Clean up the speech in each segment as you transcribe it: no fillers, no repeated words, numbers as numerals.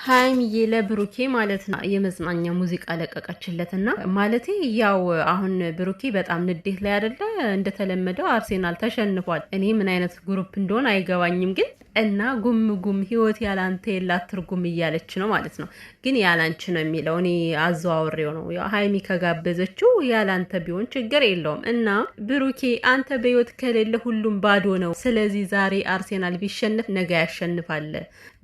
ሃይሚዬ ለብሩኬ ማለት ነው የመዝናኛ ሙዚቃ ለቀቀችለትና ማለቴ ያው አሁን ብሩኬ በጣም ንዴት ላይ አይደለ? እንደተለመደው አርሴናል ተሸንፏል። እኔ ምን አይነት ግሩፕ እንደሆነ አይገባኝም ግን እና ጉም ህይወት ያላንተ የላት ትርጉም እያለች ነው ማለት ነው። ግን ያላንቺ ነው የሚለው እኔ አዘዋውሬው ነው። ሃይሚ ከጋበዘችው ያላንተ ቢሆን ችግር የለውም። እና ብሩኬ አንተ በህይወት ከሌለ ሁሉም ባዶ ነው። ስለዚህ ዛሬ አርሴናል ቢሸንፍ ነገ ያሸንፋል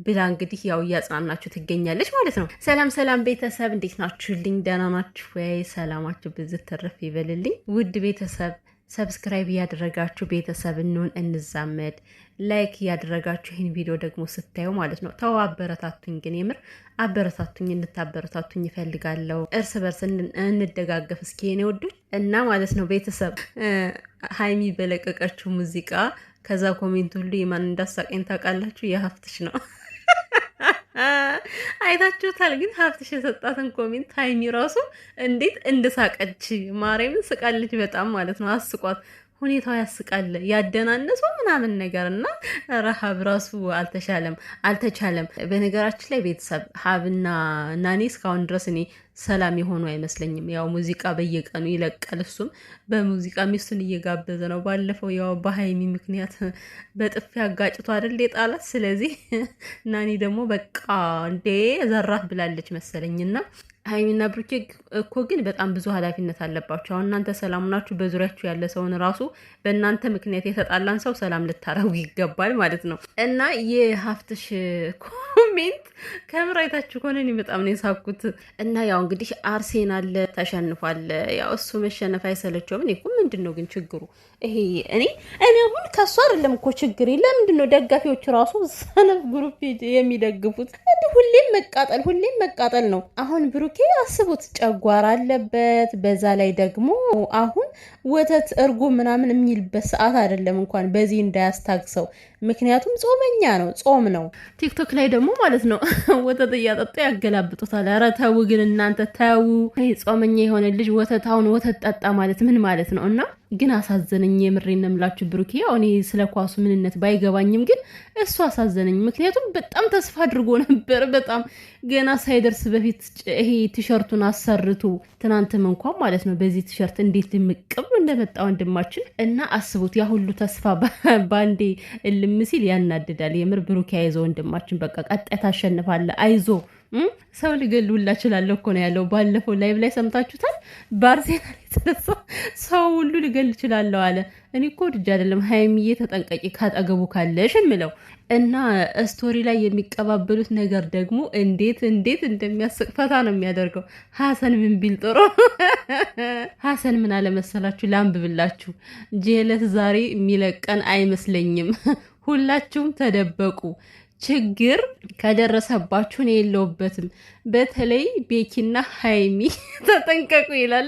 ብላ እንግዲህ ያው እያጽናናችሁ ትገኛለች ማለት ነው። ሰላም ሰላም ቤተሰብ እንዴት ናችሁልኝ? ደህና ናችሁ ወይ? ሰላማችሁ ብዝት ተረፍ ይበልልኝ። ውድ ቤተሰብ ሰብስክራይብ እያደረጋችሁ ቤተሰብ እንሆን እንዛመድ፣ ላይክ እያደረጋችሁ ይህን ቪዲዮ ደግሞ ስታዩ ማለት ነው ተው አበረታቱኝ። ግን የምር አበረታቱኝ፣ እንድታበረታቱኝ ይፈልጋለሁ። እርስ በርስ እንደጋገፍ እስኪ የኔ ወዶች እና ማለት ነው ቤተሰብ ሃይሚ በለቀቀችው ሙዚቃ ከዛ ኮሜንት ሁሉ የማን እንዳሳቀኝ ታውቃላችሁ? የሀፍትሽ ነው። አይታችሁታል? ግን ሀብትሽ የሰጣትን ኮሜንት ሃይሚ ራሱ እንዴት እንደሳቀች ማርያምን ስቃለች በጣም ማለት ነው። አስቋት ሁኔታው ያስቃል። ያደናነሰው ምናምን ነገር እና ረሃብ ራሱ አልተቻለም። በነገራችን ላይ ቤተሰብ ሀብና ናኔ እስካሁን ድረስ እኔ ሰላም የሆኑ አይመስለኝም። ያው ሙዚቃ በየቀኑ ይለቃል። እሱም በሙዚቃ ሚስቱን እየጋበዘ ነው። ባለፈው ያው በሃይሚ ምክንያት በጥፊ አጋጭቶ አይደል የጣላት። ስለዚህ ናኒ ደግሞ በቃ እንዴ ዘራፍ ብላለች መሰለኝና ሃይሚና ብሩኬ እኮ ግን በጣም ብዙ ኃላፊነት አለባቸው። አሁን እናንተ ሰላም ናችሁ፣ በዙሪያችሁ ያለ ሰውን ራሱ በእናንተ ምክንያት የተጣላን ሰው ሰላም ልታረጉ ይገባል ማለት ነው። እና የሀፍትሽ ኮሜንት ከምር አይታችሁ ከሆነ እኔ በጣም ነው የሳኩት። እና ያው እንግዲህ አርሴናል ተሸንፏል። ያው እሱ መሸነፍ አይሰለቸውም። እኔ እኮ ምንድን ነው ግን ችግሩ ይሄ? እኔ አሁን ከሱ አይደለም እኮ ችግር። ለምንድን ነው ደጋፊዎች ራሱ ሰነፍ ግሩፕ የሚደግፉት? ሁሌም መቃጠል ነው። አሁን ብሩኬ አስቡት፣ ጨጓራ አለበት። በዛ ላይ ደግሞ አሁን ወተት እርጎ ምናምን የሚልበት ሰዓት አይደለም እንኳን በዚህ እንዳያስታግሰው። ምክንያቱም ጾመኛ ነው፣ ጾም ነው። ቲክቶክ ላይ ደግሞ ማለት ነው ወተት እያጠጡ ያገላብጡታል። ኧረ ተው ግን እናንተ ተው። ጾመኛ የሆነ ልጅ አሁን ወተት ጠጣ ማለት ምን ማለት ነው? እና ግን አሳዘነኝ። የምሬን ነው የምላችሁ ብሩኬ። ያው እኔ ስለ ኳሱ ምንነት ባይገባኝም ግን እሱ አሳዘነኝ። ምክንያቱም በጣም ተስፋ አድርጎ ነበር። በጣም ገና ሳይደርስ በፊት ይሄ ቲሸርቱን አሰርቶ ትናንትም እንኳን ማለት ነው በዚህ ቲሸርት እንዴት ልምቅም እንደመጣ ወንድማችን። እና አስቡት ያ ሁሉ ተስፋ ባንዴ እልም ሲል ያናድዳል። የምር ብሩኬ አይዞህ ወንድማችን፣ በቃ ቀጣይ ታሸንፋለህ፣ አይዞ ሰው ልገሉላ እችላለሁ እኮ ነው ያለው። ባለፈው ላይቭ ላይ ሰምታችሁታል። በአርሴናል የተነሳ ሰው ሁሉ ልገል እችላለሁ አለ። እኔ እኮ ልጅ አይደለም ሃይሚዬ ተጠንቀቂ ካጠገቡ ካለሽ የምለው። እና ስቶሪ ላይ የሚቀባበሉት ነገር ደግሞ እንዴት እንደሚያስቅ ፈታ ነው የሚያደርገው። ሀሰን ምን ቢል ጥሩ ሀሰን ምን አለመሰላችሁ? ላንብብላችሁ። ጄለት ዛሬ የሚለቀን አይመስለኝም። ሁላችሁም ተደበቁ፣ ችግር ከደረሰባችሁ እኔ የለውበትም። በተለይ ቤኪና ሃይሚ ተጠንቀቁ ይላል።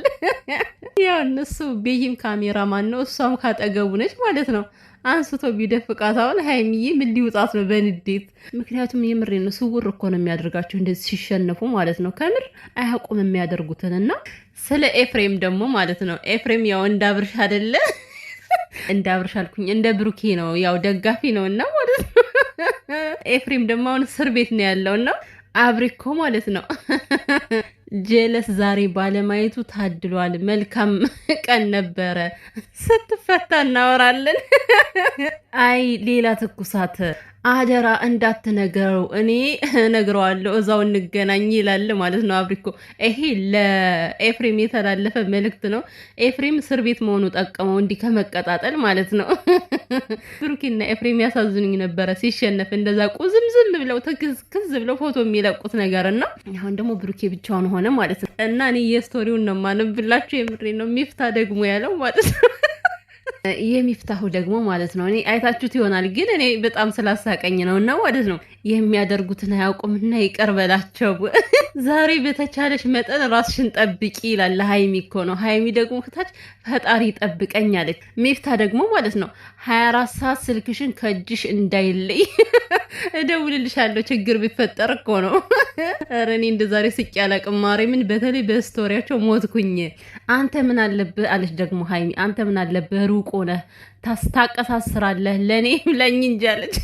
ያው እነሱ ቤኪም ካሜራማን ነው፣ እሷም ካጠገቡ ነች ማለት ነው። አንስቶ ቢደፍቃት አሁን ሃይሚዬ ምን ሊውጣት ነው በንዴት? ምክንያቱም የምሬ ነው፣ ስውር እኮ ነው የሚያደርጋቸው እንደዚህ ሲሸነፉ ማለት ነው። ከምር አያውቁም የሚያደርጉትን። እና ስለ ኤፍሬም ደግሞ ማለት ነው፣ ኤፍሬም ያው እንዳብርሽ አይደለ? እንዳብርሽ አልኩኝ፣ እንደ ብሩኬ ነው፣ ያው ደጋፊ ነው እና ማለት ነው። ኤፍሬም ደግሞ አሁን እስር ቤት ነው ያለው እና አብሪኮ ማለት ነው ጄለስ ዛሬ ባለማየቱ ታድሏል። መልካም ቀን ነበረ። ስትፈታ እናወራለን። አይ ሌላ ትኩሳት አደራ እንዳትነግረው፣ እኔ ነግረዋለሁ፣ እዛው እንገናኝ ይላል ማለት ነው አብሪኮ። ይሄ ለኤፍሬም የተላለፈ መልእክት ነው። ኤፍሬም እስር ቤት መሆኑ ጠቀመው እንዲህ ከመቀጣጠል ማለት ነው። ብሩኬና ኤፍሬም ያሳዝኑኝ ነበረ ሲሸነፍ፣ እንደዛ ቁዝምዝም ብለው ትክዝ ብለው ፎቶ የሚለቁት ነገር እና አሁን ደግሞ ብሩኬ ብቻውን ሆነ ማለት ነው። እና እኔ የስቶሪውን ነው ማነብላችሁ። የምሬ ነው። ሚፍታ ደግሞ ያለው ማለት ነው የሚፍታሁ ደግሞ ማለት ነው። እኔ አይታችሁት ይሆናል ግን እኔ በጣም ስላሳቀኝ ነው እና ማለት ነው የሚያደርጉትን አያውቁምና ይቀር በላቸው። ዛሬ በተቻለሽ መጠን ራስሽን ጠብቂ ይላል። ሃይሚ እኮ ነው። ሃይሚ ደግሞ ከታች ፈጣሪ ጠብቀኝ አለች። ሚፍታ ደግሞ ማለት ነው 24 ሰዓት ስልክሽን ከእጅሽ እንዳይለይ እደውልልሻለሁ ችግር ቢፈጠር እኮ ነው። ኧረ እኔ እንደዛሬ ስቄ አላቅም። ማርያምን በተለይ በስቶሪያቸው ሞትኩኝ። አንተ ምን አለብህ አለች ደግሞ ሃይሚ። አንተ ምን አለብህ ሩቅ ሆነህ ታስታቀሳስራለህ ለእኔ ብለኝ እንጂ አለች።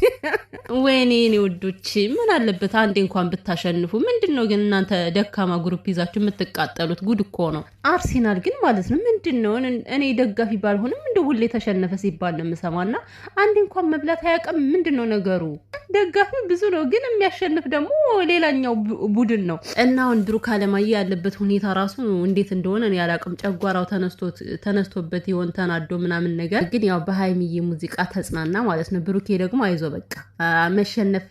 ወይኔ እኔ ውዶች ምን አለበት አንዴ እንኳን ብታሸንፉ። ምንድን ነው ግን እናንተ ደካማ ግሩፕ ይዛችሁ የምትቃጠሉት? ጉድ እኮ ነው። አርሴናል ግን ማለት ነው ምንድን ነው እኔ ደጋፊ ባልሆንም እንደ ሁሌ ተሸነፈ ሲባል ነው የምሰማና አንዴ እንኳን መብላት አያውቅም። ምንድን ነው ነገሩ? ደጋፊ ብዙ ነው ግን የሚያሸንፍ ደግሞ ሌላኛው ቡድን ነው። እና አሁን ብሩክ አለማየሁ ያለበት ሁኔታ ራሱ እንዴት እንደሆነ እኔ አላውቅም። ጨጓራው ተነስቶበት ይሆን ተናዶ ምናምን ነገር። ግን ያው በሀይሚዬ ሙዚቃ ተጽናና ማለት ነው። ብሩኬ ደግሞ አይዞ በቃ መሸነፍ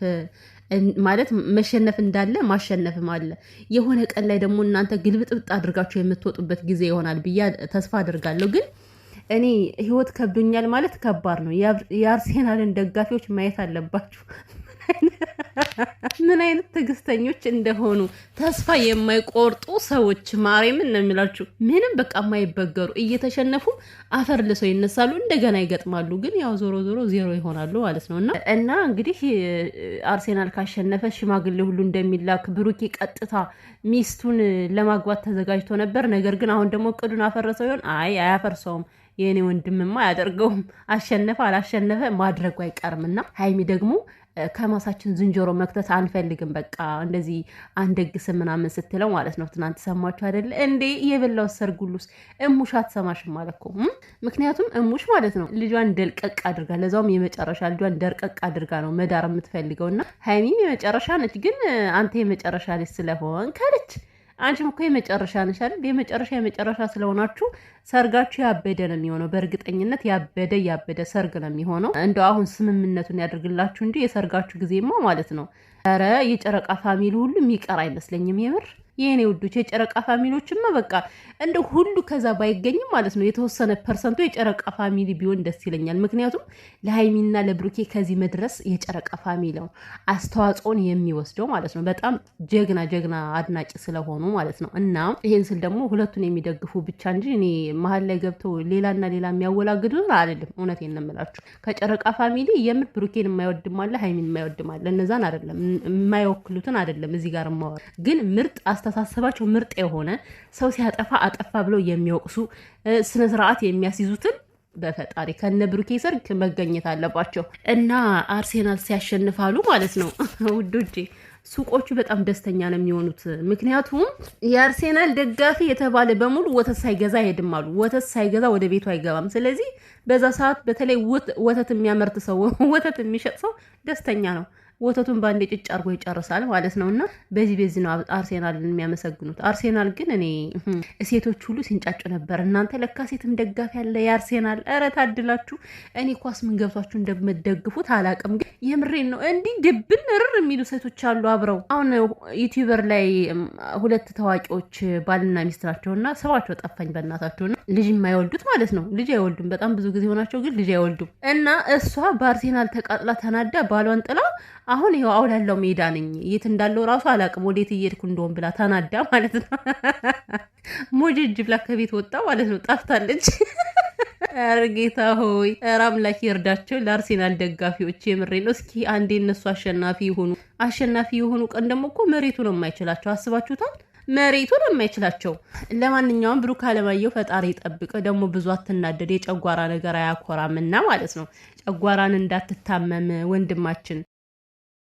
ማለት መሸነፍ እንዳለ ማሸነፍም አለ። የሆነ ቀን ላይ ደግሞ እናንተ ግልብጥብጥ አድርጋችሁ የምትወጡበት ጊዜ ይሆናል ብዬ ተስፋ አድርጋለሁ። ግን እኔ ህይወት ከብዶኛል ማለት ከባድ ነው። የአርሴናልን ደጋፊዎች ማየት አለባችሁ ምን አይነት ትዕግስተኞች እንደሆኑ፣ ተስፋ የማይቆርጡ ሰዎች። ማርያምን ነው የሚላችሁ። ምንም በቃ የማይበገሩ እየተሸነፉ አፈር ልሰው ይነሳሉ፣ እንደገና ይገጥማሉ። ግን ያው ዞሮ ዞሮ ዜሮ ይሆናሉ ማለት ነው። እና እንግዲህ አርሴናል ካሸነፈ ሽማግሌ ሁሉ እንደሚላክ ብሩኬ ቀጥታ ሚስቱን ለማግባት ተዘጋጅቶ ነበር። ነገር ግን አሁን ደግሞ እቅዱን አፈረሰው ይሆን? አይ አያፈርሰውም። የእኔ ወንድምማ አያደርገውም። አሸነፈ አላሸነፈ ማድረጉ አይቀርምና ሀይሚ ደግሞ ከማሳችን ዝንጀሮ መክተት አንፈልግም፣ በቃ እንደዚህ አንደግስም ምናምን ስትለው ማለት ነው። ትናንት ሰማችሁ አይደለ እንዴ? የበላው ሰርጉሉስ እሙሽ አትሰማሽም ማለት እኮ። ምክንያቱም እሙሽ ማለት ነው ልጇን ደልቀቅ አድርጋ፣ ለዛውም የመጨረሻ ልጇን ደርቀቅ አድርጋ ነው መዳር የምትፈልገው። እና ሀይሚም የመጨረሻ ነች። ግን አንተ የመጨረሻ ልጅ ስለሆን ከልች አንቺም እኮ የመጨረሻ ነሽ አይደል? የመጨረሻ ስለሆናችሁ ሰርጋችሁ ያበደ ነው የሚሆነው። በእርግጠኝነት ያበደ ሰርግ ነው የሚሆነው። እንደው አሁን ስምምነቱን ያደርግላችሁ እንጂ የሰርጋችሁ ጊዜማ ማለት ነው። ኧረ የጨረቃ ፋሚሊ ሁሉ የሚቀር አይመስለኝም የምር የኔ ውዶች። የጨረቃ ፋሚሊዎችማ በቃ እንደ ሁሉ ከዛ ባይገኝም ማለት ነው የተወሰነ ፐርሰንቱ የጨረቃ ፋሚሊ ቢሆን ደስ ይለኛል። ምክንያቱም ለሀይሚና ለብሩኬ ከዚህ መድረስ የጨረቃ ፋሚሊ ነው አስተዋጽኦን የሚወስደው ማለት ነው። በጣም ጀግና አድናቂ ስለሆኑ ማለት ነው። እና ይሄን ስል ደግሞ ሁለቱን የሚደግፉ ብቻ እንጂ እኔ መሀል ላይ ገብተው ሌላ የሚያወላግዱ አይደለም። እውነቴን ነው የምላችሁ። ከጨረቃ ፋሚሊ የምር ብሩኬን የማይወድም አለ፣ ሀይሚን የማይወድም አለ። እነዛን አይደለም የማይወክሉትን አይደለም እዚህ ጋር ማወር ግን ምርጥ አስተሳሰባቸው ምርጥ የሆነ ሰው ሲያጠፋ አጠፋ ብለው የሚወቅሱ ስነ ስርዓት የሚያስይዙትን በፈጣሪ ከነ ብሩኬ ሰርግ መገኘት አለባቸው። እና አርሴናል ሲያሸንፋሉ ማለት ነው ውዶቼ ሱቆቹ በጣም ደስተኛ ነው የሚሆኑት። ምክንያቱም የአርሴናል ደጋፊ የተባለ በሙሉ ወተት ሳይገዛ አይሄድም አሉ። ወተት ሳይገዛ ወደ ቤቱ አይገባም። ስለዚህ በዛ ሰዓት በተለይ ወተት የሚያመርት ሰው ወተት የሚሸጥ ሰው ደስተኛ ነው። ወተቱን በአንዴ ጭጭ አድርጎ ይጨርሳል ማለት ነው። እና በዚህ ነው አርሴናልን የሚያመሰግኑት። አርሴናል ግን እኔ ሴቶች ሁሉ ሲንጫጩ ነበር። እናንተ ለካ ሴትም ደጋፊ ያለ የአርሴናል። ኧረ ታድላችሁ። እኔ ኳስ ምን ገብቷችሁ እንደምትደግፉት አላውቅም፣ ግን የምሬን ነው። እንዲህ ድብን ርር የሚሉ ሴቶች አሉ አብረው። አሁን ዩቲዩበር ላይ ሁለት ታዋቂዎች ባልና ሚስት ናቸውና ስማቸው ጠፋኝ በእናታቸውና ልጅ የማይወልዱት ማለት ነው። ልጅ አይወልዱም። በጣም ብዙ ጊዜ ሆናቸው ግን ልጅ አይወልዱም። እና እሷ በአርሴናል ተቃጥላ ተናዳ ባሏን ጥላ አሁን ይኸው አውላላው ሜዳ ነኝ፣ የት እንዳለው ራሱ አላውቅም፣ ወዴት እየሄድኩ እንደሆን ብላ ተናዳ ማለት ነው። ሞጅጅ ብላ ከቤት ወጣ ማለት ነው። ጠፍታለች። ጌታ ሆይ ኧረ አምላክ ይርዳቸው ለአርሴናል ደጋፊዎች። የምሬ ነው። እስኪ አንዴ እነሱ አሸናፊ የሆኑ ቀን ደግሞ እኮ መሬቱ ነው የማይችላቸው። አስባችሁታል? መሬቱ ነው የማይችላቸው። ለማንኛውም ብሩክ አለማየሁ ፈጣሪ ይጠብቅ። ደግሞ ብዙ አትናደድ፣ የጨጓራ ነገር አያኮራምና ማለት ነው። ጨጓራን እንዳትታመም ወንድማችን።